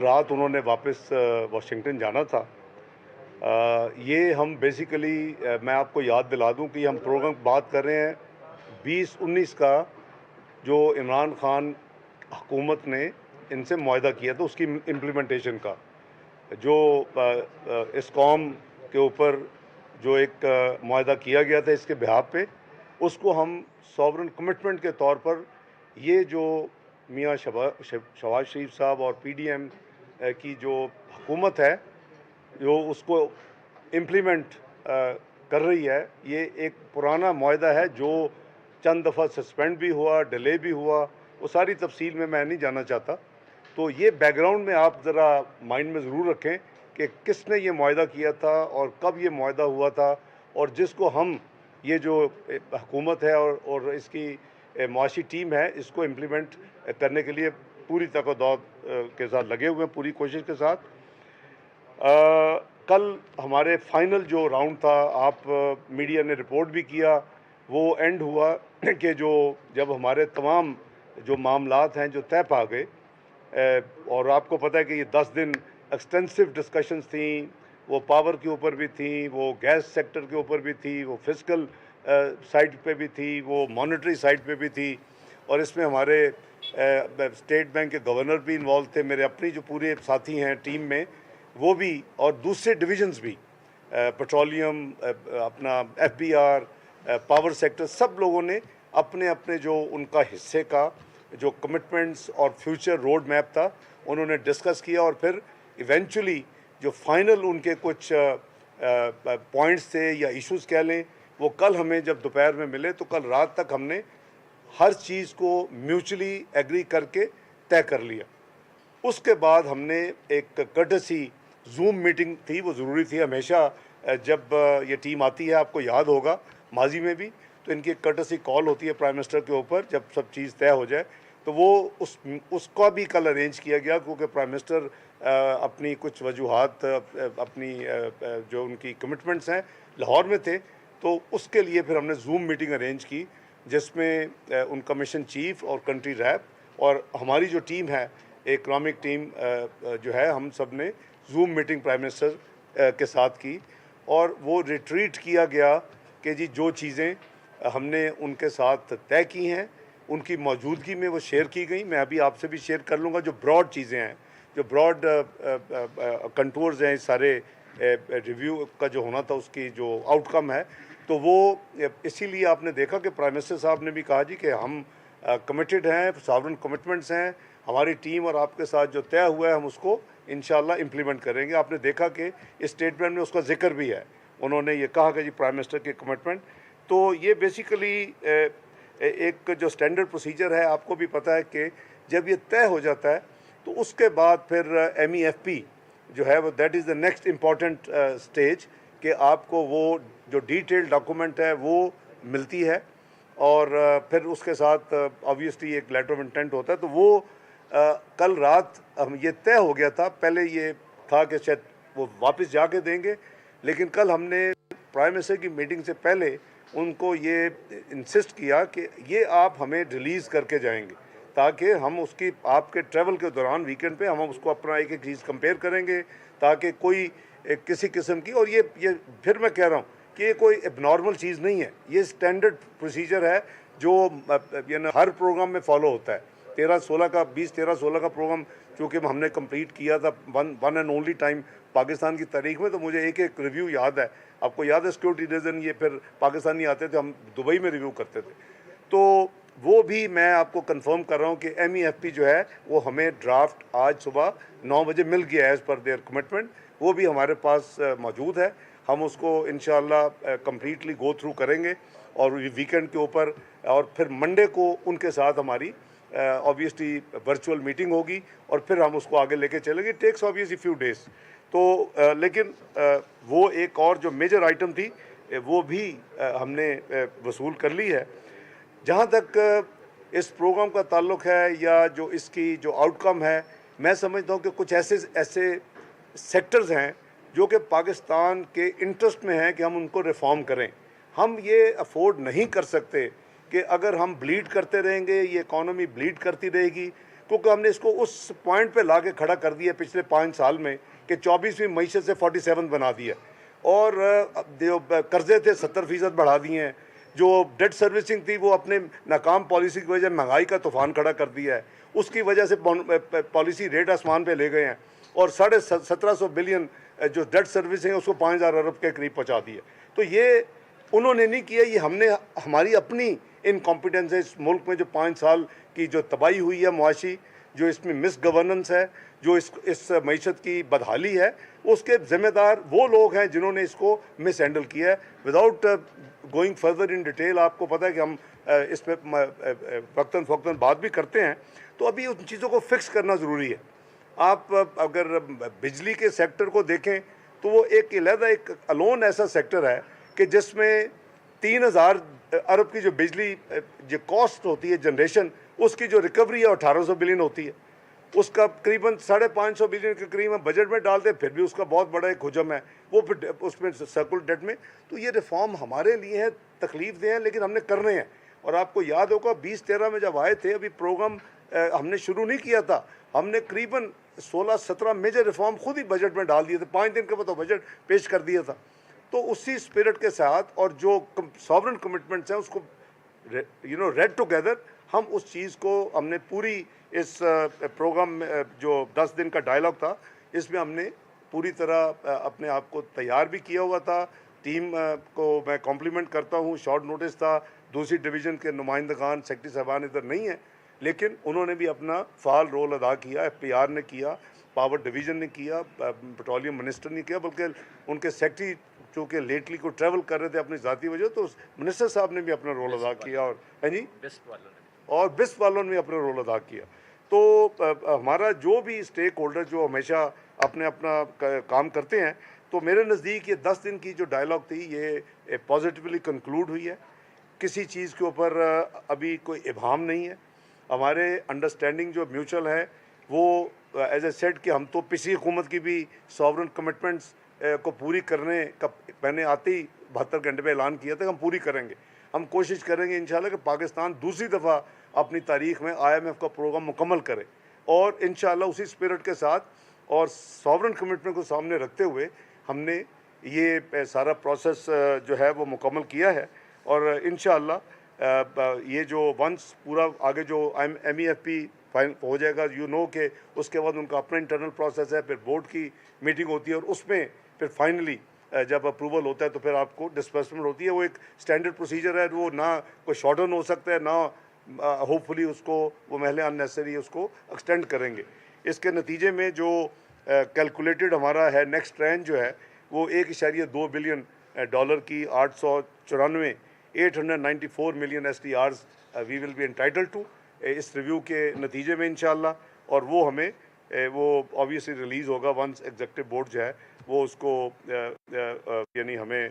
रात उन्होंने वापस वाशिंगटन जाना था। ये हम बेसिकली मैं आपको याद दिला दूं कि हम प्रोग्राम बात कर रहे हैं 2019 का, जो इमरान खान हुकूमत ने इनसे मुआहदा किया था उसकी इम्प्लीमेंटेशन का। जो इस कौम के ऊपर जो एक मुआहदा किया गया था इसके बिहाफ पे, उसको हम सॉवरन कमिटमेंट के तौर पर ये जो मियाँ शहबाज शरीफ साहब और पीडीएम की जो हुकूमत है जो उसको इम्प्लीमेंट कर रही है, ये एक पुराना मुआहदा है जो चंद दफ़ा सस्पेंड भी हुआ, डिले भी हुआ। वो सारी तफसील में मैं नहीं जाना चाहता। तो ये बैकग्राउंड में आप ज़रा माइंड में ज़रूर रखें कि किसने ये मुआहदा किया था और कब ये मुआहदा हुआ था, और जिसको हम ये जो हुकूमत है और इसकी मुआशी टीम है इसको इम्प्लीमेंट करने के लिए पूरी तकद्दौत के साथ लगे हुए हैं, पूरी कोशिश के साथ। कल हमारे फाइनल जो राउंड था, आप मीडिया ने रिपोर्ट भी किया, वो एंड हुआ कि जो जब हमारे तमाम जो मामलात हैं जो तय पा गए, और आपको पता है कि ये 10 दिन एक्सटेंसिव डिस्कशंस थी। वो पावर के ऊपर भी थी, वो गैस सेक्टर के ऊपर भी थी, वो फिजिकल साइड पे भी थी, वो मॉनेटरी साइड पे भी थी, और इसमें हमारे स्टेट बैंक के गवर्नर भी इन्वॉल्व थे, मेरे अपनी जो पूरे साथी हैं टीम में वो भी, और दूसरे डिविजन्स भी, पेट्रोलियम, अपना एफबीआर, पावर सेक्टर, सब लोगों ने अपने अपने जो उनका हिस्से का जो कमिटमेंट्स और फ्यूचर रोड मैप था उन्होंने डिस्कस किया, और फिर इवेंचुअली जो फाइनल उनके कुछ पॉइंट्स थे या इश्यूज़ कह लें, वो कल हमें जब दोपहर में मिले तो कल रात तक हमने हर चीज़ को म्यूचुअली एग्री करके तय कर लिया। उसके बाद हमने एक कर्टसी जूम मीटिंग थी, वो ज़रूरी थी हमेशा। जब ये टीम आती है, आपको याद होगा माजी में भी, तो इनकी एक कर्टसी कॉल होती है प्राइम मिनिस्टर के ऊपर जब सब चीज़ तय हो जाए। तो वो उसका भी कल अरेंज किया गया, क्योंकि प्राइम मिनिस्टर अपनी कुछ वजूहात, अपनी जो उनकी कमिटमेंट्स हैं, लाहौर में थे। तो उसके लिए फिर हमने जूम मीटिंग अरेंज की, जिसमें उनका मिशन चीफ और कंट्री रैप और हमारी जो टीम है इकनॉमिक टीम जो है, हम सब ने जूम मीटिंग प्राइम मिनिस्टर के साथ की, और वो रिट्रीट किया गया कि जी जो चीज़ें हमने उनके साथ तय की हैं उनकी मौजूदगी में वो शेयर की गई। मैं अभी आपसे भी शेयर कर लूँगा जो ब्रॉड चीज़ें हैं, जो ब्रॉड कंटूर्स हैं इस सारे रिव्यू का जो होना था, उसकी जो आउटकम है। तो वो इसीलिए आपने देखा कि प्राइम मिनिस्टर साहब ने भी कहा जी कि हम कमिटेड हैं, सॉवरेन कमिटमेंट्स हैं, हमारी टीम और आपके साथ जो तय हुआ है हम उसको इंशाल्लाह इम्प्लीमेंट करेंगे। आपने देखा कि इस स्टेटमेंट में उसका जिक्र भी है, उन्होंने ये कहा कि जी प्राइम मिनिस्टर की कमिटमेंट। तो ये बेसिकली एक जो स्टैंडर्ड प्रोसीजर है, आपको भी पता है कि जब ये तय हो जाता है तो उसके बाद फिर MEFP जो है वो that is the next important stage, कि आपको वो जो डिटेल डॉक्यूमेंट है वो मिलती है, और फिर उसके साथ ऑब्वियसली एक लेटर ऑफ इंटेंट होता है। तो वो कल रात हम ये तय हो गया था, पहले ये था कि शायद वो वापस जाके देंगे, लेकिन कल हमने प्राइम मिनिस्टर की मीटिंग से पहले उनको ये इंसिस्ट किया कि ये आप हमें रिलीज़ करके जाएंगे, ताकि हम उसकी आपके ट्रैवल के दौरान वीकेंड पे हम उसको अपना एक एक चीज़ कंपेयर करेंगे, ताकि कोई किसी किस्म की, और ये फिर मैं कह रहा हूँ कि ये कोई एबनॉर्मल चीज़ नहीं है, ये स्टैंडर्ड प्रोसीजर है जो हर प्रोग्राम में फॉलो होता है। 13-16 का 20-13-16 का प्रोग्राम चूँकि हमने कंप्लीट किया था one and only time Pakistan की तारीख में, तो मुझे एक एक रिव्यू याद है। आपको याद है सिक्योरिटी रीज़न, ये फिर पाकिस्तानी आते थे, हम दुबई में रिव्यू करते थे। तो वो भी मैं आपको कंफर्म कर रहा हूँ कि MEFP जो है वो हमें ड्राफ्ट आज सुबह 9 बजे मिल गया एज़ पर देयर कमिटमेंट, वो भी हमारे पास मौजूद है। हम उसको इंशाल्लाह कम्प्लीटली गो थ्रू करेंगे, और वीकेंड के ऊपर, और फिर मंडे को उनके साथ हमारी ऑब्वियसली वर्चुअल मीटिंग होगी, और फिर हम उसको आगे लेके चलेंगे। Takes obviously few days. तो लेकिन वो एक और जो मेजर आइटम थी वो भी हमने वसूल कर ली है। जहाँ तक इस प्रोग्राम का ताल्लुक़ है या जो इसकी जो आउटकम है, मैं समझता हूँ कि कुछ ऐसे सेक्टर्स हैं जो कि पाकिस्तान के इंटरेस्ट में हैं कि हम उनको रिफॉर्म करें। हम ये अफोर्ड नहीं कर सकते कि अगर हम ब्लीड करते रहेंगे, ये इकॉनमी ब्लीड करती रहेगी, क्योंकि हमने इसको उस पॉइंट पे ला के खड़ा कर दिया पिछले 5 साल में कि 24वीं मईशत से 47 बना दिया, और जो कर्जे थे 70% बढ़ा दिए हैं, जो डेट सर्विसिंग थी वो अपने नाकाम पॉलिसी की वजह महंगाई का तूफान खड़ा कर दिया है, उसकी वजह से पॉलिसी रेट आसमान पे ले गए हैं, और 1750 बिलियन जो डेट सर्विसिंग है उसको 5000 अरब के करीब पहुँचा दिया। तो ये उन्होंने नहीं किया, ये हमने हमारी अपनी इनकॉम्पिटेंस है। इस मुल्क में जो 5 साल की जो तबाही हुई है मुआशी, जो इसमें मिस गवर्नेंस है, जो इस मईशत की बदहाली है, उसके ज़िम्मेदार वो लोग हैं जिन्होंने इसको मिस हैंडल किया है। Without going further in detail, आपको पता है कि हम इस पर वक्तन फ़ौक्तन बात भी करते हैं, तो अभी उन चीज़ों को फिक्स करना ज़रूरी है। आप अगर बिजली के सेक्टर को देखें तो वो एक अलहदा एक अलोन ऐसा सेक्टर है कि जिसमें 3000 अरब की जो बिजली जो कॉस्ट होती है जनरेशन, उसकी जो रिकवरी है 1800 बिलियन होती है। उसका करीबन 550 बिलियन के करीब हम बजट में डालते हैं, फिर भी उसका बहुत बड़ा एक हुजम है वो फिर उसमें सर्कुलर डेट में। तो ये रिफॉर्म हमारे लिए है, तकलीफ दे हैं, लेकिन हमने करने हैं। और आपको याद होगा 2013 में जब आए थे, अभी प्रोग्राम हमने शुरू नहीं किया था, हमने करीबन 16-17 मेजर रिफॉर्म खुद ही बजट में डाल दिए थे, 5 दिन के बाद तो बजट पेश कर दिया था। तो उसी स्पिरिट के साथ और जो सॉवरेन कमिटमेंट्स हैं उसको रेड टुगेदर, हम उस चीज़ को हमने पूरी इस प्रोग्राम में जो 10 दिन का डायलॉग था, इसमें हमने पूरी तरह अपने आप को तैयार भी किया हुआ था। टीम को मैं कॉम्प्लीमेंट करता हूँ, शॉर्ट नोटिस था, दूसरी डिवीज़न के नुमाइंदगान सेक्रेटरी साहबान इधर नहीं है, लेकिन उन्होंने भी अपना फ़ाल रोल अदा किया। FPR ने किया, पावर डिवीज़न ने किया, पेट्रोलियम मिनिस्टर ने किया, बल्कि उनके सेक्रेटरी चूँकि लेटली को ट्रैवल कर रहे थे अपनी ज़ाती वजह, तो मिनिस्टर साहब ने भी अपना रोल अदा किया, और है जी, बिस्ट वालों ने भी अपना रोल अदा किया। तो हमारा जो भी स्टेक होल्डर जो हमेशा अपने अपना काम करते हैं, तो मेरे नज़दीक ये 10 दिन की जो डायलॉग थी ये पॉजिटिवली कंक्लूड हुई है। किसी चीज़ के ऊपर अभी कोई इबाहम नहीं है। हमारे अंडरस्टैंडिंग जो म्यूचुअल है वो एज ए सेड कि हम तो पिछली हुकूमत की भी सॉवरेन कमिटमेंट्स को पूरी करने का मैंने आते ही 72 घंटे में ऐलान किया था कि हम पूरी करेंगे। हम कोशिश करेंगे इंशाल्लाह कि पाकिस्तान दूसरी दफ़ा अपनी तारीख़ में IMF का प्रोग्राम मुकम्मल करे, और इंशाल्लाह उसी स्पिरिट के साथ और सॉवरेन कमिटमेंट को सामने रखते हुए हमने ये सारा प्रोसेस जो है वो मुकम्मल किया है। और इंशाल्लाह ये जो वंस पूरा आगे जो MEFP फाइन हो जाएगा, के उसके बाद उनका अपना इंटरनल प्रोसेस है, फिर बोर्ड की मीटिंग होती है, और उसमें फिर फाइनली जब अप्रूवल होता है तो फिर आपको डिस्बर्समेंट होती है। वो एक स्टैंडर्ड प्रोसीजर है, वो ना कोई शॉर्ट डाउन हो सकता है, ना होपफुली उसको वो महले अननेसेसरी उसको एक्सटेंड करेंगे। इसके नतीजे में जो कैलकुलेटेड हमारा है नेक्स्ट ट्रेंड जो है वो 1.2 बिलियन डॉलर की 894 million SDRs we will be entitle to इस रिव्यू के नतीजे में इंशाल्लाह। और वो हमें वो ऑब्वियसली रिलीज़ होगा वंस एग्जीक्यूटिव बोर्ड जो है वो उसको यानी हमें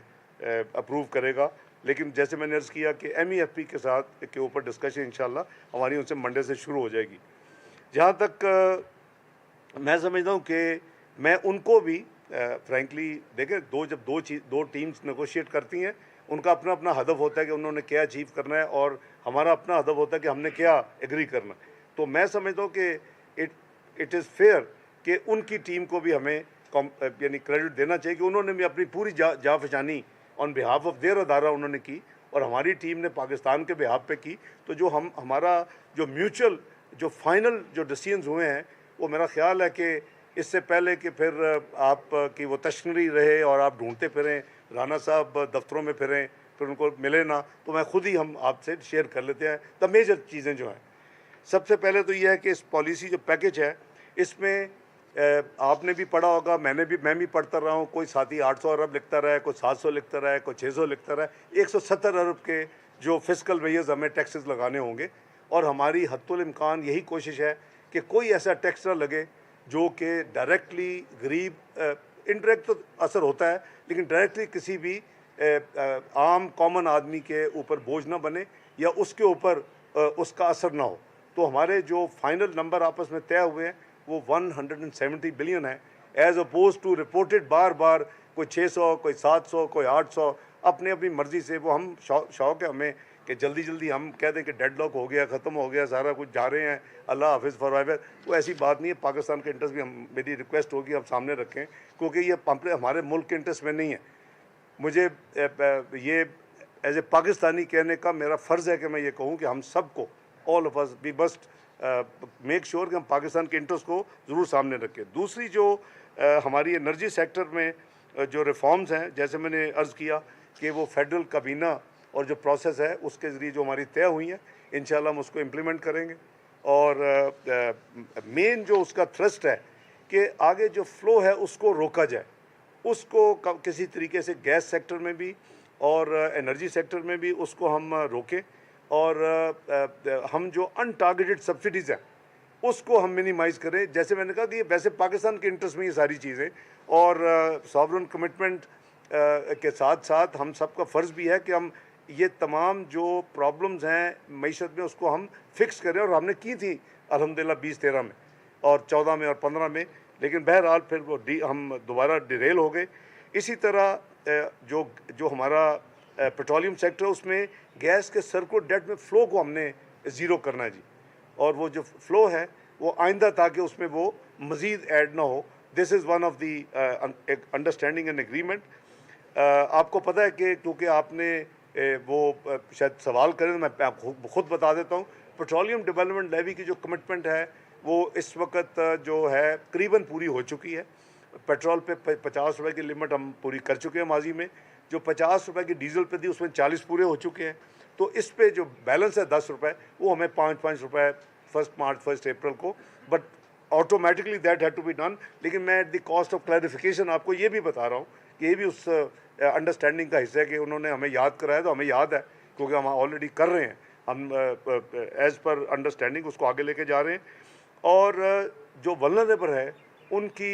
अप्रूव करेगा। लेकिन जैसे मैंने अर्ज़ किया कि MEFP के साथ के ऊपर डिस्कशन इंशाल्लाह हमारी उनसे मंडे से शुरू हो जाएगी। जहाँ तक मैं समझता हूँ कि मैं उनको भी फ्रैंकली देखें, जब दो टीम्स नेगोशिएट करती हैं, उनका अपना अपना हदफ होता है कि उन्होंने क्या अचीव करना है, और हमारा अपना हदफ होता है कि हमने क्या एग्री करना। तो मैं समझता हूँ कि इट इज़ फेयर कि उनकी टीम को भी हमें यानी क्रेडिट देना चाहिए कि उन्होंने भी अपनी पूरी जाफशानी ऑन बिहाफ ऑफ देयर अदारा उन्होंने की, और हमारी टीम ने पाकिस्तान के बिहाफ पे की। तो जो हमारा जो म्यूचुअल जो फाइनल जो डिसीजंस हुए हैं, वो मेरा ख्याल है कि इससे पहले कि फिर आप की वो तशनरी रहे और आप ढूंढते फिरें, राना साहब दफ्तरों में फिरें, फिर उनको मिले ना, तो मैं खुद ही हम आपसे शेयर कर लेते हैं द मेजर चीज़ें जो हैं। सबसे पहले तो ये है कि इस पॉलिसी जो पैकेज है, इसमें आपने भी पढ़ा होगा, मैं भी पढ़ता रहा हूँ, कोई साथी 800 अरब लिखता रहा है, कोई 700 लिखता रहा है, कोई 600 लिखता रहा है। 170 अरब के जो फिस्कल वेयर्स हमें टैक्सेस लगाने होंगे, और हमारी हद्दुल इम्कान यही कोशिश है कि कोई ऐसा टैक्स ना लगे जो कि डायरेक्टली गरीब, इनडायरेक्ट तो असर होता है, लेकिन डायरेक्टली किसी भी आम कॉमन आदमी के ऊपर बोझ ना बने या उसके ऊपर उसका असर ना हो। तो हमारे जो फाइनल नंबर आपस में तय हुए हैं वो 170 बिलियन है, एज अपोज टू रिपोर्टेड बार बार कोई 600, कोई 700, कोई 800, अपनी अपनी मर्ज़ी से। वो हम शौक़ है हमें कि जल्दी जल्दी हम कह दें कि डेडलॉक हो गया, ख़त्म हो गया, सारा कुछ जा रहे हैं, अल्लाह हाफिज़ फॉरएवर, वो ऐसी बात नहीं है। पाकिस्तान के इंटरेस्ट भी मेरी रिक्वेस्ट होगी हम सामने रखें, क्योंकि ये हमारे मुल्क के इंटरेस्ट में नहीं है। मुझे ये एज ए पाकिस्तानी कहने का मेरा फ़र्ज़ है कि मैं ये कहूँ कि हम सबको, all of us, we must make sure कि हम पाकिस्तान के इंटरेस्ट को ज़रूर सामने रखें। दूसरी जो हमारी एनर्जी सेक्टर में जो रिफॉर्म्स हैं, जैसे मैंने अर्ज़ किया कि वो फेडरल काबीना और जो प्रोसेस है उसके ज़रिए जो हमारी तय हुई है, इंशाल्लाह हम उसको इम्प्लीमेंट करेंगे। और मेन जो उसका थ्रस्ट है कि आगे जो फ़्लो है उसको रोका जाए, उसको किसी तरीके से गैस सेक्टर में भी और एनर्जी सेक्टर में भी उसको हम रोकें, और हम जो अनटारगेटेड सब्सिडीज़ हैं उसको हम मिनिमाइज़ करें। जैसे मैंने कहा कि ये वैसे पाकिस्तान के इंटरेस्ट में ये सारी चीज़ें, और सॉवरन कमिटमेंट के साथ साथ हम सबका फ़र्ज़ भी है कि हम ये तमाम जो प्रॉब्लम्स हैं मईशत में उसको हम फिक्स करें, और हमने की थी अल्हम्दुलिल्लाह 2013 में और 14 में और 15 में, लेकिन बहरहाल फिर वो हम दोबारा डिरेल हो गए। इसी तरह जो हमारा पेट्रोलियम सेक्टर है उसमें गैस के सर्कुलर डेट में फ़्लो को हमने ज़ीरो करना है जी, और वो जो फ़्लो है वो आइंदा ताकि उसमें वो मज़ीद ऐड ना हो। This is one of the understanding and agreement. आपको पता है कि क्योंकि आपने वो शायद सवाल करें तो मैं खुद बता देता हूँ, पेट्रोलियम डेवलपमेंट लेवी की जो कमिटमेंट है वो इस वक्त जो है करीबन पूरी हो चुकी है। पेट्रोल पे 50 रुपये की लिमिट हम पूरी कर चुके हैं माजी में, जो 50 रुपये की डीजल पे थी उसमें 40 पूरे हो चुके हैं। तो इस पे जो बैलेंस है 10 रुपये, वो हमें 5-5 रुपये 1 मार्च 1 अप्रैल को, but automatically that had to be done. लेकिन मैं at the cost of clarification आपको ये भी बता रहा हूँ कि ये भी उस अंडरस्टैंडिंग का हिस्सा है कि उन्होंने हमें याद कराया, तो हमें याद है क्योंकि हम ऑलरेडी कर रहे हैं, हम एज़ पर अंडरस्टैंडिंग उसको आगे लेके जा रहे हैं। और जो वल्नरेबल है उनकी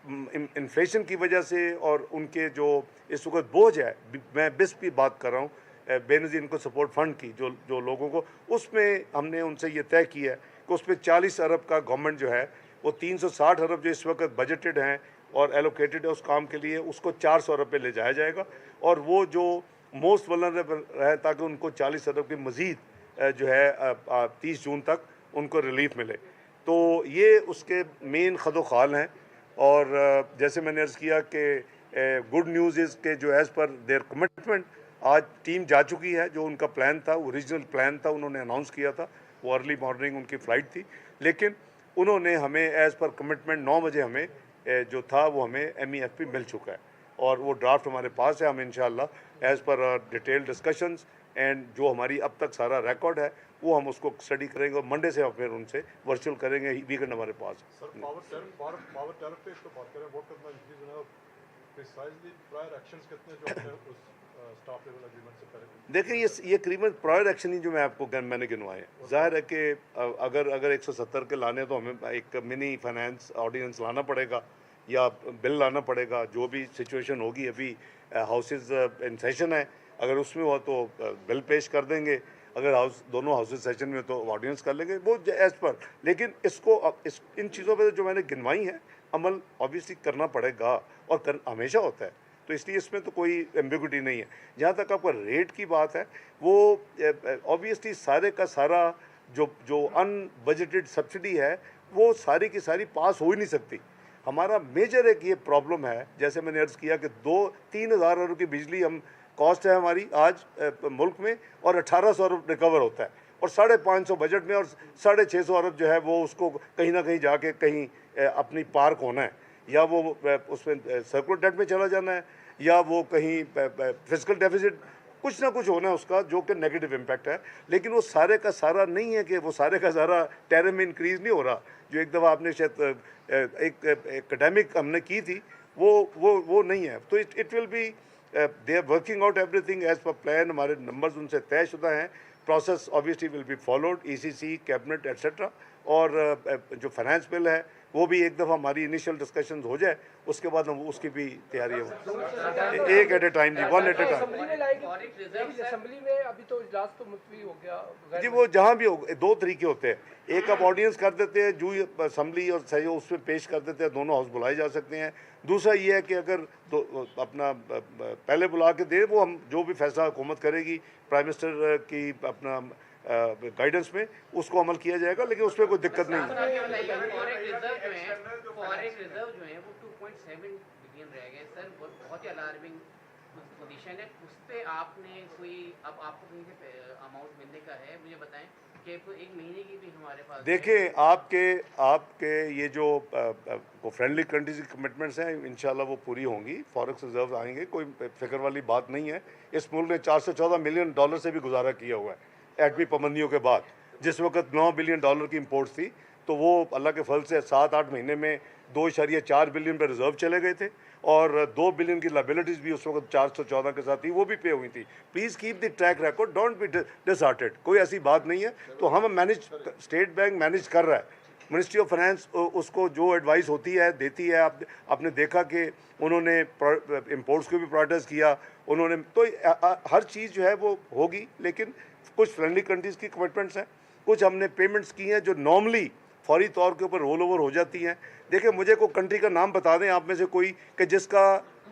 इन्फ्लेशन की वजह से और उनके जो इस वक्त बोझ है, मैं बिस की बात कर रहा हूँ, बेनज़ीर इनको सपोर्ट फंड की जो लोगों को, उसमें हमने उनसे ये तय किया है कि उस पर 40 अरब का गवर्नमेंट जो है वो 360 अरब जो इस वक्त बजटेड हैं और एलोकेटेड है उस काम के लिए, उसको 400 अरब पे ले जाया जाएगा। और वो जो मोस्ट वल्नरेबल है ताकि उनको 40 अरब की मज़ीद जो है 30 जून तक उनको रिलीफ मिले। तो ये उसके मेन खदोखाल हैं। और जैसे मैंने अर्ज़ किया कि गुड न्यूज़ इज़ के जो एज़ पर देयर कमिटमेंट आज टीम जा चुकी है। जो उनका प्लान था, ओरिजिनल प्लान था, उन्होंने अनाउंस किया था, वो अर्ली मॉर्निंग उनकी फ़्लाइट थी, लेकिन उन्होंने हमें एज़ पर कमिटमेंट 9 बजे हमें जो था वो हमें MEFP मिल चुका है, और वो ड्राफ्ट हमारे पास है। हम इंशाअल्लाह as per detail discussions and जो हमारी अब तक सारा रिकॉर्ड है वो हम उसको स्टडी करेंगे, और मंडे से फिर उनसे वर्चुअल करेंगे। वीकेंड हमारे पास है। सर, पावर टैरिफ पे तो बात करें, what is increase in precisely prior actions कितने जो हमने उस स्टाफ लेवल एग्रीमेंट से पहले देखें, ये करीबन प्रायर एक्शन ही जो मैंने गिनवाए हैं। ज़ाहिर है कि अगर 170 के लाने तो हमें एक मिनी फाइनेंस ऑर्डिनेंस लाना पड़ेगा या बिल लाना पड़ेगा, जो भी सिचुएशन होगी। अभी हाउसेज इन सेशन है, अगर उसमें हुआ तो बिल पेश कर देंगे, अगर दोनों हाउसेज सेशन में तो ऑर्डिनेंस कर लेंगे, वो एज पर। लेकिन इसको इन चीज़ों पर जो मैंने गिनवाई हैं अमल ऑब्वियसली करना पड़ेगा, और हमेशा होता है, तो इसलिए इसमें तो कोई एम्बिग्विटी नहीं है। जहाँ तक आपका रेट की बात है, वो ऑब्वियसली सारे का सारा जो अनबजटेड सब्सिडी है वो सारी की सारी पास हो ही नहीं सकती। हमारा मेजर एक ये प्रॉब्लम है, जैसे मैंने अर्ज़ किया कि 2-3 हज़ार अरब की बिजली हम कॉस्ट है हमारी आज मुल्क में, और 1800 अरब रिकवर होता है, और 550 बजट में, और 650 अरब जो है वो उसको कहीं ना कहीं जाके कहीं अपनी पार्क होना है, या वो उसमें सर्कुलर डेट में चला जाना है, या वो कहीं फिजिकल डेफिसिट कुछ ना कुछ होना है उसका, जो कि नेगेटिव इम्पैक्ट है। लेकिन वो सारे का सारा नहीं है कि वो सारे का सारा टैरिफ में इंक्रीज़ नहीं हो रहा। जो एक दफ़ा आपने शायद एक एकेडमिक हमने की थी, वो नहीं है। तो it will be they are working out everything as per plan. हमारे नंबर्स उनसे तयशुदा हैं, process obviously will be followed, ECC cabinet etcetera. और जो फाइनेंस बिल है वो भी एक दफ़ा हमारी इनिशियल डिस्कशन हो जाए, उसके बाद हम उसकी भी तैयारी हो, एक एट ए टाइम जी, one at a time. Assembly में लाएगी, असेंबली में अभी तो इजलास तो मुलतवी हो गया। जी वो जहाँ भी हो, दो तरीके होते हैं, एक आप ऑडियंस कर देते हैं जो असम्बली और सही उसमें पेश कर देते हैं, दोनों हाउस बुलाए जा सकते हैं। दूसरा ये है कि अगर तो अपना पहले बुला के दे, वो हम जो भी फैसला हुकूमत करेगी प्राइम मिनिस्टर की अपना गाइडेंस में, उसको अमल किया जाएगा, लेकिन उसमें कोई दिक्कत नहीं है। फॉरेक्स रिजर्व जो है वो 2.7 बिलियन रह गए सर, बहुत ही अलार्मिंग पोजीशन है। उस पे आपने कोई, अब आपको कहीं से अमाउंट मिलने का है, मुझे बताएं कि एक महीने की भी हमारे पास। देखिए आपके ये जो फ्रेंडली कंट्रीज की कमिटमेंट्स हैं, इंशाल्लाह वो पूरी होंगी, फॉरेक्स रिजर्व आएंगे, कोई फिक्र वाली बात नहीं है। इस मुल्क ने $414 मिलियन से भी गुजारा किया हुआ है एटमी पाबंदियों के बाद। जिस वक्त $9 बिलियन की इम्पोर्ट थी, तो वो अल्लाह के फल से 7-8 महीने में 2.4 बिलियन पे रिजर्व चले गए थे, और 2 बिलियन की लाइबिलिटीज़ भी उस वक्त 414 के साथ थी, वो भी पे हुई थी। Please keep the track record, don't be disheartened, कोई ऐसी बात नहीं है। तो हम मैनेज, स्टेट बैंक मैनेज कर रहा है, मिनिस्ट्री ऑफ फाइनेंस उसको जो एडवाइस होती है देती है। आपने देखा कि उन्होंने इम्पोर्ट्स को भी प्रायोरिटाइज किया उन्होंने, तो हर चीज़ जो है वो होगी। लेकिन कुछ फ्रेंडली कंट्रीज़ की कमिटमेंट्स हैं, कुछ हमने पेमेंट्स की हैं जो नॉर्मली फौरी तौर के ऊपर रोल ओवर हो जाती हैं। देखिए मुझे कोई कंट्री का नाम बता दें आप में से कोई कि जिसका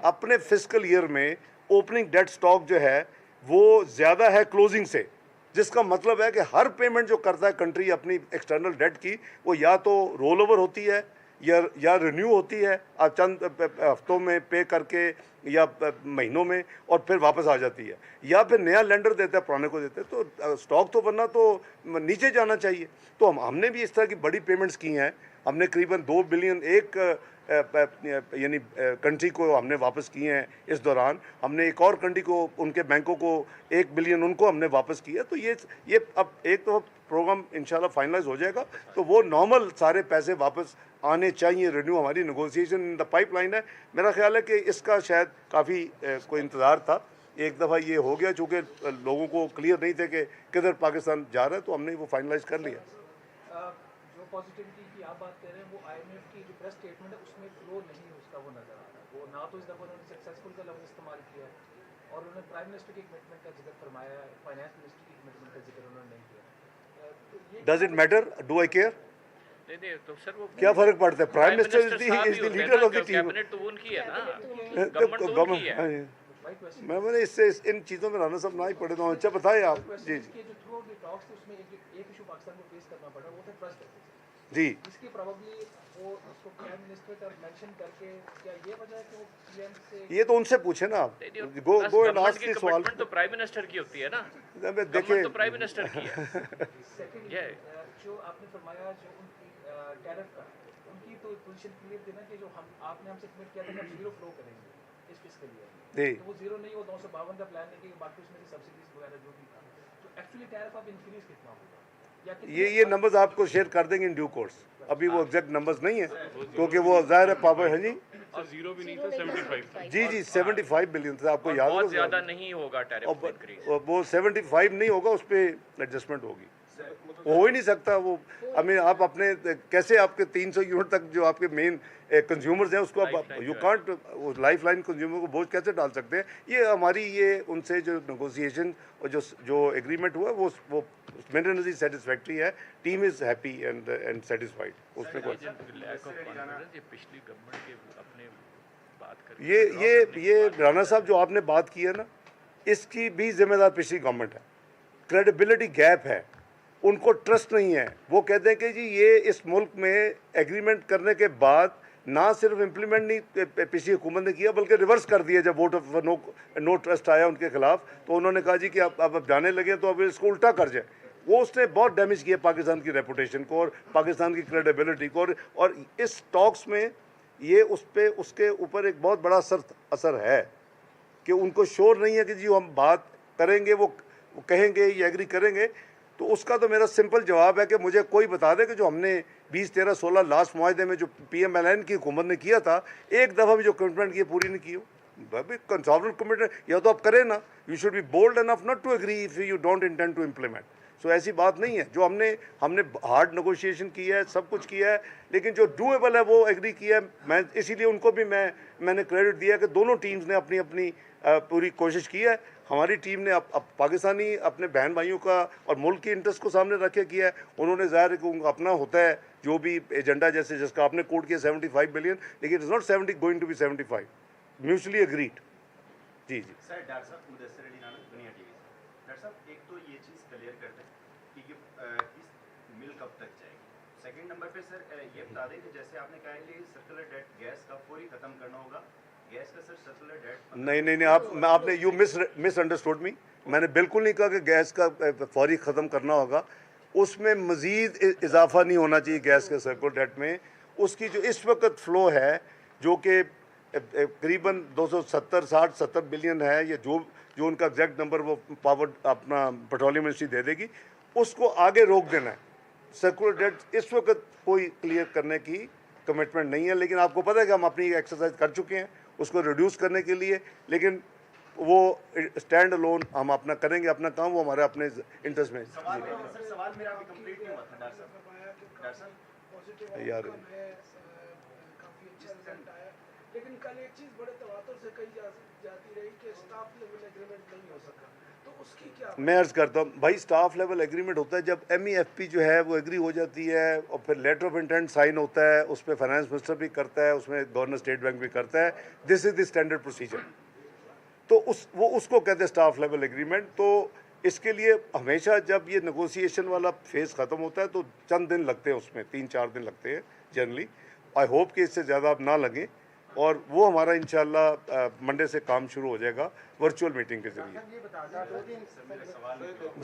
अपने फिस्कल ईयर में ओपनिंग डेट स्टॉक जो है वो ज़्यादा है क्लोजिंग से, जिसका मतलब है कि हर पेमेंट जो करता है कंट्री अपनी एक्सटर्नल डेट की, वो या तो रोल ओवर होती है या रिन्यू होती है चंद हफ्तों में पे करके या महीनों में, और फिर वापस आ जाती है, या फिर नया लेंडर देता है पुराने को देते हैं। तो स्टॉक तो वरना तो नीचे जाना चाहिए। तो हमने भी इस तरह की बड़ी पेमेंट्स की हैं। हमने करीबन 2 बिलियन एक यानी कंट्री को हमने वापस किए हैं इस दौरान। हमने एक और कंट्री को, उनके बैंकों को 1 बिलियन उनको हमने वापस किया। तो ये अब एक तो प्रोग्राम इंशाल्लाह फाइनलाइज हो जाएगा, तो वो नॉर्मल सारे पैसे वापस आने चाहिए। रिन्यू हमारी नेगोशिएशन इन द पाइपलाइन है। मेरा ख्याल है कि इसका शायद काफ़ी कोई इंतज़ार था, एक दफ़ा ये हो गया, चूँकि लोगों को क्लियर नहीं थे कि किधर पाकिस्तान जा रहा है, तो हमने वो फाइनलाइज कर लिया। जो पॉजिटिविटी की आप बात कर रहे हैं, वो IMF की जो प्रेस स्टेटमेंट है उसमें फ्लो नहीं है उसका, वो नज़र आ रहा है। वो ना तो इस दफ़ा उन्होंने सक्सेसफुल का लफ्ज़ इस्तेमाल किया, और उन्होंने प्राइम मिनिस्टर की कमिटमेंट का जिक्र फरमाया, फाइनेंस मिनिस्टर की कमिटमेंट का जिक्र उन्होंने नहीं किया। Does it matter, do I care? नहीं तो सर वो क्या फर्क पड़ता है? Prime minister is the leader of the team. Cabinet तो उनकी है ना, गवर्नमेंट तो उनकी है। मैंने इससे इन चीज़ों में राना साहब ना ही पड़े तो अच्छा बताएं आप। जी जी जो थ्रू द टॉक्स थे उसमें एक इशू पाकिस्तान को फेस करना पड़ा, वो था ट्रस्ट जी। इसकी प्रोबेबली वो उसको प्राइम मिनिस्टर का मेंशन करके, क्या ये वजह है कि वो पीएम से, ये तो उनसे पूछे ना आप, गो एंड आस्क दिस सवाल। तो प्राइम मिनिस्टर की होती है ना, देखिए तो प्राइम मिनिस्टर की है। सेकंड जो आपने फरमाया जो उनकी टैरिफ का, उनकी तो पोजीशन क्लियर थी ना कि जो आपने हमसे कमिट किया था कि हम जीरो फ्लो करेंगे इस फिस्कल ईयर में, तो वो जीरो नहीं, वो 952 का प्लान है कि बाकी उसमें से सब्सिडीज वगैरह जो भी था, तो एक्चुअली टैरिफ अब इंक्रीज कितना होगा? ये नंबर्स आपको शेयर कर देंगे इन ड्यू कोर्स। अभी वो एग्जैक्ट नंबर्स नहीं है, क्योंकि वो ज़ाहिर है पावर है जी। और जीरो भी नहीं था, 75 जी 75 बिलियन था, आपको याद बहुत ज़्यादा नहीं होगा टैरिफ इंक्रीज। वो 75 नहीं होगा, उस पर एडजस्टमेंट होगी, वो हो ही नहीं सकता। वो हमें आप अपने कैसे आपके 300 यूनिट तक जो आपके मेन कंज्यूमर्स हैं उसको आप you can't life line consumer को बोझ कैसे डाल सकते हैं? ये हमारी ये उनसे जो नेगोशिएशन और जो एग्रीमेंट हुआ वो मेरे नज़र सेटिस्फैक्ट्री है। Team is happy and satisfied. उसमें कोई पिछली गवर्नमेंट के अपने बात कर, ये राना साहब जो आपने बात की है ना, इसकी भी जिम्मेदार पिछली गवर्नमेंट है। क्रेडिबिलिटी गैप है, उनको ट्रस्ट नहीं है। वो कहते हैं कि जी ये इस मुल्क में एग्रीमेंट करने के बाद ना सिर्फ इम्प्लीमेंट नहीं पिछली हुकूमत ने किया, बल्कि रिवर्स कर दिया। जब वोट ऑफ नो ट्रस्ट आया उनके खिलाफ, तो उन्होंने कहा जी कि अब जाने लगे तो अब इसको उल्टा कर जाए। वो उसने बहुत डैमेज किया पाकिस्तान की रेपुटेशन को और पाकिस्तान की क्रेडिबिलिटी को, और इस टॉक्स में ये उसके ऊपर एक बहुत बड़ा असर है कि उनको श्योर नहीं है कि जी हम बात करेंगे, वो कहेंगे या एग्री करेंगे। तो उसका तो मेरा सिंपल जवाब है कि मुझे कोई बता दे कि जो हमने 20, 13, 16 लास्ट मुआहदे में जो PMLN की हुकूमत ने किया था, एक दफ़ा भी जो कमिटमेंट की पूरी नहीं की हो। कंसर्वेटिव कमिटमेंट या तो आप करें ना, you should be bold enough not to agree if you don't intend to implement. So ऐसी बात नहीं है। जो हमने हमने हार्ड नेगोशिएशन किया है, सब कुछ किया है, लेकिन जो डूएबल है वो एग्री किया है। मैं इसीलिए उनको भी मैंने क्रेडिट दिया कि दोनों टीम्स ने अपनी अपनी पूरी कोशिश की है। हमारी टीम ने अब पाकिस्तानी अपने बहन भाइयों का और मुल्क के इंटरेस्ट को सामने रख के किया है। उन्होंने ज़ाहिर है कि उनका अपना होता है जो भी एजेंडा, जैसे जिसका आपने कोट किया 75 बिलियन, लेकिन it is not 70 going to be 75, mutually agreed. जी जी सर, डॉक्टर साहब मुदस्सिर अली नानक, दुनिया टीवी से। डॉक्टर साहब, एक तो ये चीज़ क्लियर कर दें कि इस मिल कब तक जाएगी। सेकंड नंबर पे सर ये बता दें कि जैसे आपने कहा कि सर्कुलर डेट गैस का फौरी ख़त्म करना होगा। गैस का सर सर्कुलर डेट नहीं, आपने यू मिस अंडरस्टूड मी। मैंने बिल्कुल नहीं कहा कि गैस का फौरी ख़त्म करना होगा। उसमें मज़ीद इजाफा नहीं होना चाहिए गैस के सर्कुलर डेट में। उसकी जो इस वक्त फ़्लो है जो कि करीबन 270 बिलियन है, या जो उनका एग्जैक्ट नंबर वो पावर अपना पेट्रोलियम मिनिस्ट्री दे देगी, उसको आगे रोक देना है। सर्कुलर डेट इस वक्त कोई क्लियर करने की कमिटमेंट नहीं है, लेकिन आपको पता है कि हम अपनी एक्सरसाइज कर चुके हैं उसको रिड्यूस करने के लिए, लेकिन वो स्टैंड अलोन हम अपना करेंगे अपना काम, वो हमारे अपने इंटरेस्ट में। सवाल मेरा अभी कंप्लीट नहीं हुआ था डॉक्टर साहब। यार काफी अच्छा रिजल्ट आया, लेकिन कल एक चीज बड़े तवातुर से कही जाती रही कि स्टाफ लेवल एग्रीमेंट नहीं हो सका, तो उसकी क्या? मैं अर्ज़ करता हूँ भाई, स्टाफ लेवल एग्रीमेंट होता है जब MEFP जो है वो एग्री हो जाती है, और फिर लेटर ऑफ इंटेंट साइन होता है, उस पर फाइनेंस मिनिस्टर भी करता है, उसमें गवर्नर स्टेट बैंक भी करता है। This is the standard procedure. तो उसको कहते हैं स्टाफ लेवल एग्रीमेंट। तो इसके लिए हमेशा जब ये नेगोशिएशन वाला फेज़ ख़त्म होता है तो चंद दिन लगते हैं, उसमें 3-4 दिन लगते हैं जनरली। आई होप कि इससे ज़्यादा अब ना लगें, और वो हमारा इंशाल्लाह मंडे से काम शुरू हो जाएगा वर्चुअल मीटिंग के जरिए।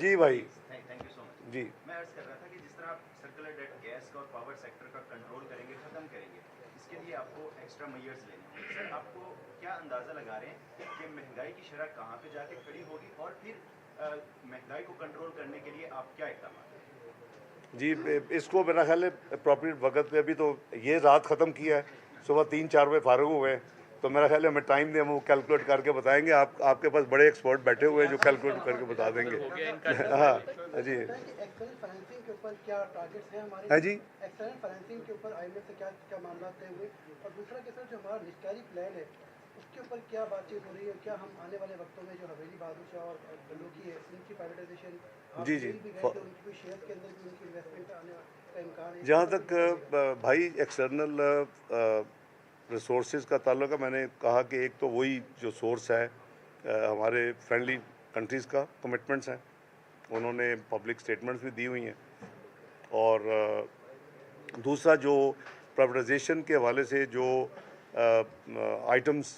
जी भाई, थैंक यू सो मच। जी मैं अर्ज कर रहा था कि जिस तरह आप सर्कुलर डेट गैस का और पावर सेक्टर का कंट्रोल करेंगे, ख़त्म करेंगे, इसके लिए आपको एक्स्ट्रा मेजर्स लेने होंगे। सर, आपको क्या अंदाज़ा लगा रहे हैं कि महंगाई की शरह कहाँ पे जाके खड़ी होगी, और फिर महंगाई को कंट्रोल करने के लिए आप क्या इक़दाम करेंगे? जी, इसको मेरा ख्याल है अप्रॉप्रिएट वक्त पे, अभी तो ये रात ख़त्म किया है, सुबह 3-4 बजे फारूक हुए हैं, तो मेरा ख्याल है हमें टाइम दें, हम वो कैलकुलेट करके बताएंगे। आपके पास बड़े एक्सपर्ट बैठे हुए हैं जो कैलकुलेट करके बता देंगे। हाँ जी, एक्सटर्नल फाइनेंसिंग के ऊपर क्या टारगेट्स हैं हमारे? हाँ जी, एक्सटर्नल फाइनेंसिंग के ऊपर IMF से क्या मामला तय हुए, और दूसरा कि सर जो हमारा निस्कारी प्लान है उसके ऊपर क्या बातचीत हो रही है? क्या हम आने वाले वक्तों में जो हवेली बहादुर शाह और बलूकी है उनकी प्राइवेटाइजेशन, जी उनकी कोई शेयर के अंदर भी उनकी इन्वेस्टमेंट आने का इम्कान है? जहाँ तक भाई एक्सटर्नल रिसोर्सेज का ताल्लुक है, मैंने कहा कि एक तो वही जो सोर्स है हमारे फ्रेंडली कंट्रीज़ का कमिटमेंट्स हैं, उन्होंने पब्लिक स्टेटमेंट्स भी दी हुई हैं, और दूसरा जो प्राइवेटाइजेशन के हवाले से जो आइटम्स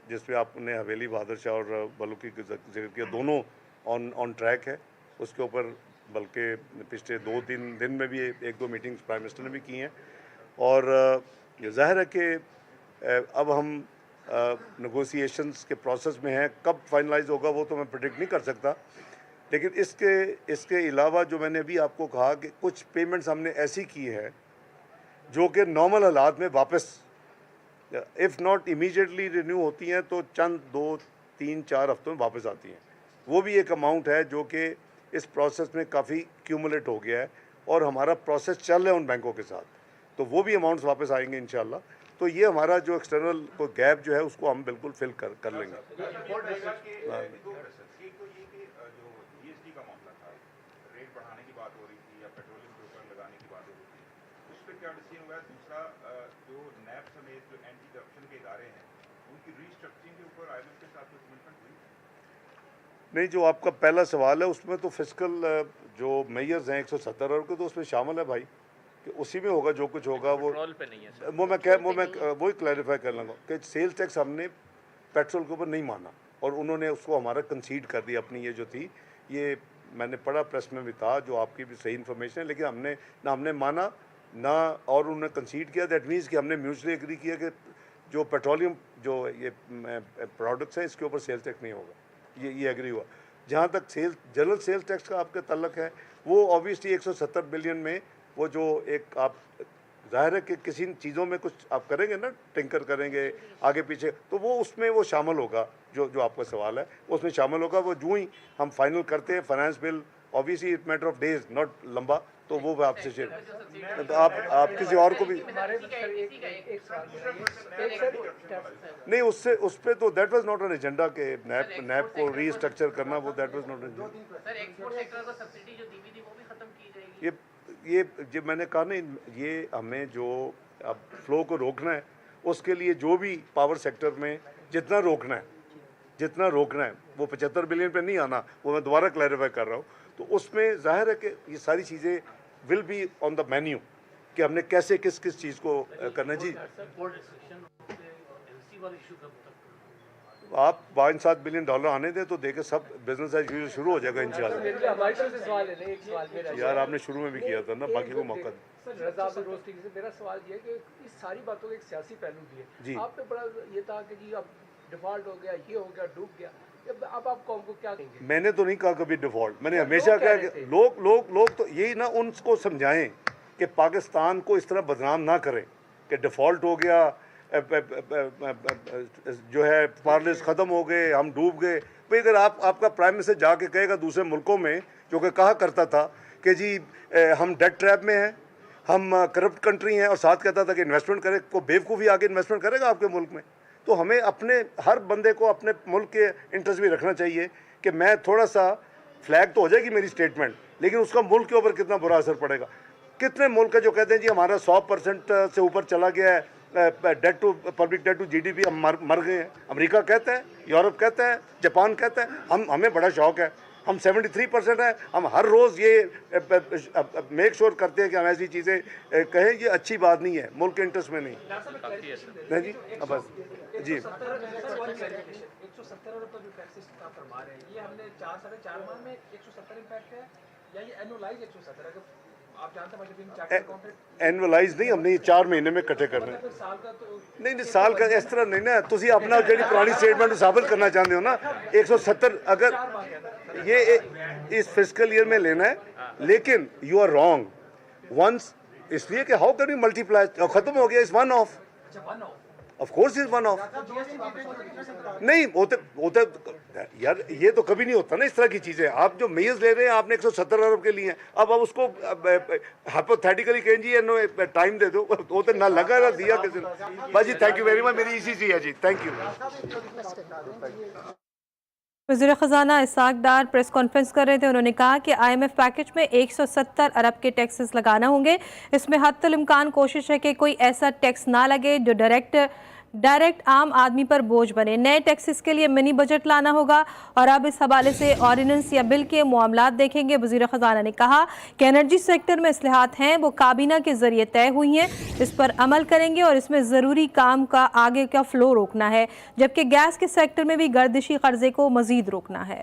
जिस पे आपने हवेली बहादुर शाह और बलूकी का जिक्र किया, दोनों ऑन ट्रैक है। उसके ऊपर बल्कि पिछले 2-3 दिन में भी 1-2 मीटिंग्स प्राइम मिनिस्टर ने भी की हैं, और ज़ाहिर है कि अब हम नेगोशिएशंस के प्रोसेस में हैं। कब फाइनलाइज होगा वो तो मैं प्रेडिक्ट नहीं कर सकता, लेकिन इसके अलावा जो मैंने अभी आपको कहा कि कुछ पेमेंट्स हमने ऐसी की है जो कि नॉर्मल हालात में वापस, इफ़ नॉट इमीडिएटली रिन्यू होती हैं तो चंद 2-3-4 हफ्तों में वापस आती हैं। वो भी एक अमाउंट है जो कि इस प्रोसेस में काफ़ी क्यूमुलेट हो गया है, और हमारा प्रोसेस चल रहा है उन बैंकों के साथ, तो वो भी अमाउंट्स वापस आएंगे इंशाल्लाह। तो ये हमारा जो एक्सटर्नल कोई गैप जो है उसको हम बिल्कुल फिल कर लेंगे। GST का मामला था, रेट बढ़ाने की बात हो रही थी या पेट्रोलियम के ऊपर लगाने की बात हो रही थी, उस पर क्या डिसीजन हुआ है? दूसरा, जो NAP समेत जो एंटी करप्शन के इदारे हैं उनकी रीस्ट्रक्चरिंग के ऊपर IMF के साथ कोई कमिटमेंट हुई? नहीं, जो आपका पहला सवाल है उसमें तो फिस्कल जो मेजर्स हैं 170 अरब के, तो उसमें शामिल है भाई, कि उसी में होगा जो कुछ होगा। वो पे नहीं है सर। वो मैं वही क्लैरिफाई कर लूँगा कि सेल्स टैक्स हमने पेट्रोल के ऊपर नहीं माना, और उन्होंने उसको हमारा कंसीड कर दिया अपनी ये जो थी, ये मैंने पढ़ा प्रेस में भी था, जो आपकी भी सही इन्फॉर्मेशन है, लेकिन हमने माना ना, और उन्होंने कंसीड किया। दैट मीन्स कि हमने म्यूचुअली एग्री किया कि जो पेट्रोलियम जो ये प्रोडक्ट्स हैं इसके ऊपर सेल्स टैक्स नहीं होगा, ये एग्री हुआ। जहाँ तक जनरल सेल्स टैक्स का आपका तल्लक है, वो ऑब्वियसली 170 बिलियन में वो जो एक आप ज़ाहिर है कि किसी चीज़ों में कुछ आप करेंगे ना, टिंकर करेंगे आगे पीछे, तो वो उसमें वो शामिल होगा। जो आपका सवाल है उसमें शामिल होगा। वो जो ही हम फाइनल करते हैं, finance bill obviously it matter of days, not लंबा, तो वो आपसे शेयर, तो आप किसी और को भी नहीं, उससे उस पर तो that was not an agenda के नैप को रीस्ट्रक्चर करना, वो that was not an agenda. Sir export sector को सब्सिडी जो दी थी वो भी खत्म की जाएगी। ये जो मैंने कहा नहीं, ये हमें जो अब फ्लो को रोकना है, उसके लिए जो भी पावर सेक्टर में जितना रोकना है वो 75 बिलियन पे नहीं आना, वो मैं दोबारा क्लैरिफाई कर रहा हूँ। तो उसमें जाहिर है कि ये सारी चीज़ें will be on the menu कि हमने कैसे किस किस चीज़ को करना है। जी आप 5-7 बिलियन डॉलर आने दें तो देखे सब बिजनेस एज यूजुअल शुरू हो जाएगा इंशाल्लाह। यार आपने शुरू में भी किया था ना, बाकी को मौका दें। मेरा सवाल ये है कि इस सारी बातों का एक सियासी पहलू भी है जी। आप पे बड़ा ये था कि जी अब डिफॉल्ट हो गया, ये हो गया, डूब गया, अब आप कौम को क्या कहेंगे? मैंने तो नहीं कहा कभी डिफॉल्ट, मैंने हमेशा कहा कि लोग तो यही ना उनको समझाएं कि पाकिस्तान को इस तरह बदनाम ना करें कि डिफॉल्ट हो गया, जो है पार्लिस ख़त्म हो गए, हम डूब गए। भाई अगर आपका प्राइम मिनिस्टर जाके कहेगा दूसरे मुल्कों में, जो कि कहा करता था कि जी हम डेट ट्रैप में हैं, हम करप्ट कंट्री हैं, और साथ कहता था कि इन्वेस्टमेंट करे, को बेवकूफ़ी आके इन्वेस्टमेंट करेगा आपके मुल्क में? तो हमें अपने हर बंदे को अपने मुल्क के इंटरेस्ट भी रखना चाहिए कि मैं थोड़ा सा फ्लैग तो हो जाएगी मेरी स्टेटमेंट, लेकिन उसका मुल्क के ऊपर कितना बुरा असर पड़ेगा। कितने मुल्क है जो कहते हैं जी हमारा 100% से ऊपर चला गया है debt to public debt to GDP, हम मर गए हैं। अमेरिका कहता है, यूरोप कहता है, जापान कहता है, हमें बड़ा शौक है, हम 73% है। हम हर रोज़ ये मेक श्योर करते हैं कि हम ऐसी चीज़ें कहें, ये अच्छी बात नहीं है, मुल्क के इंटरेस्ट में नहीं जी। अब बस जी 170 अरब का जो टैक्सेस का फरमा रहे हैं, ये हमने 4-4.5 माह में 170 इम्पैक्ट है या ये एनुअलाइज 170? अगर आप जानते हैं एनुअलाइज नहीं, हमने ये 4 महीने में इकट्ठे करने नहीं साल का इस तरह नहीं ना। तुम अपना जी पुरानी स्टेटमेंट साबित करना चाहते हो ना, 170 अगर ये इस फिस्कल ईयर में लेना है, लेकिन यू आर रॉन्ग वंस, इसलिए कि हाउ कैन यू मल्टीप्लाई, खत्म हो गया, इस one of, of course is one of. नहीं होते यार, ये तो कभी नहीं होता ना इस तरह की चीज़ें। आप जो मेयर्स ले रहे हैं आपने 170 अरब के लिए, अब उसको हाइपोथेटिकली कहें जी टाइम दे दो, वो तो ना लगा ना दिया किसी ने। बस जी थैंक यू वेरी मच, मेरी इसी है जी, थैंक यू। वज़ीर ख़ज़ाना इसहाक़ डार प्रेस कॉन्फ्रेंस कर रहे थे। उन्होंने कहा कि IMF पैकेज में 170 अरब के टैक्सेस लगाना होंगे। इसमें हत्तुल इम्कान कोशिश है कि कोई ऐसा टैक्स ना लगे जो डायरेक्ट आम आदमी पर बोझ बने। नए टैक्सेस के लिए मिनी बजट लाना होगा और अब इस हवाले से ऑर्डिनेंस या बिल के मामलात देखेंगे। वज़ीर ख़ज़ाना ने कहा कि एनर्जी सेक्टर में इस्लाहात हैं, वो काबीना के ज़रिए तय हुई हैं, इस पर अमल करेंगे और इसमें ज़रूरी काम का आगे का फ़्लो रोकना है, जबकि गैस के सेक्टर में भी गर्दिशी कर्जे को मज़ीद रोकना है।